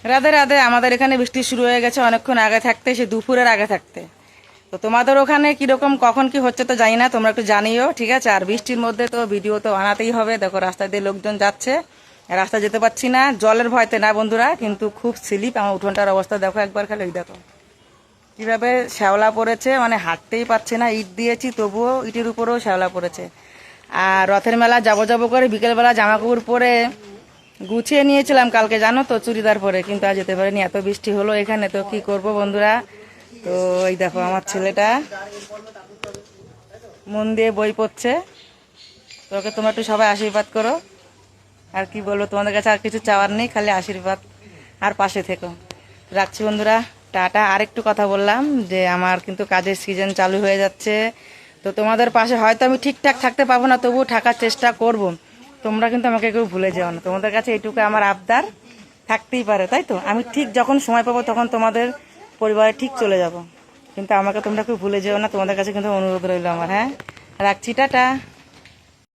রাধে রাধে। আমাদের এখানে বৃষ্টি শুরু হয়ে গেছে অনেকক্ষণ আগে থাকতে, সে দুপুরের আগে থাকতে। তো তোমাদের ওখানে কিরকম কখন কি হচ্ছে তো জানি না, তোমরা একটু জানিও, ঠিক আছে। আর বৃষ্টির মধ্যে তো ভিডিও তো বানাতেই হবে। দেখো রাস্তা দিয়ে লোকজন যাচ্ছে, রাস্তা যেতে পারছি না, জলের ভয়তে না বন্ধুরা, কিন্তু খুব স্লিপ। আমার উঠোনটার অবস্থা দেখো একবার, খালি ওই দেখো কিভাবে শ্যাওলা পড়েছে, মানে হাঁটতেই পারছে না। ইট দিয়েছি তবুও ইটের উপরেও শ্যাওলা পড়েছে। আর রথের মেলা যাবো যাবো করে বিকেলবেলা জামা কাপড় পরে গুছিয়ে নিয়েছিলাম কালকে, জানো তো, চুড়িদার পরে, কিন্তু আর যেতে পারিনি, এত বৃষ্টি হলো এখানে। তো কি করব বন্ধুরা। তো এই দেখো আমার ছেলেটা মন দিয়ে বই পড়ছে। তোকে তোমরা একটু সবাই আশীর্বাদ করো। আর কি বলবো, তোমাদের কাছে আর কিছু চাওয়ার নেই, খালি আশীর্বাদ আর পাশে থেকো। রাখছি বন্ধুরা, টাটা। আরেকটু কথা বললাম যে আমার কিন্তু কাজের সিজন চালু হয়ে যাচ্ছে। তো তোমাদের পাশে হয়তো আমি ঠিকঠাক থাকতে পারবো না, তবুও থাকার চেষ্টা করব। তোমরা কিন্তু আমাকে কেউ ভুলে যাও না, তোমাদের কাছে এইটুকু আমার আবদার থাকতেই পারে, তাই তো। আমি ঠিক যখন সময় পাবো তখন তোমাদের পরিবারে ঠিক চলে যাব, কিন্তু আমাকে তোমরা কেউ ভুলে যেও না, তোমাদের কাছে কিন্তু অনুরোধ রইল আমার। হ্যাঁ, রাখছি, টাটা।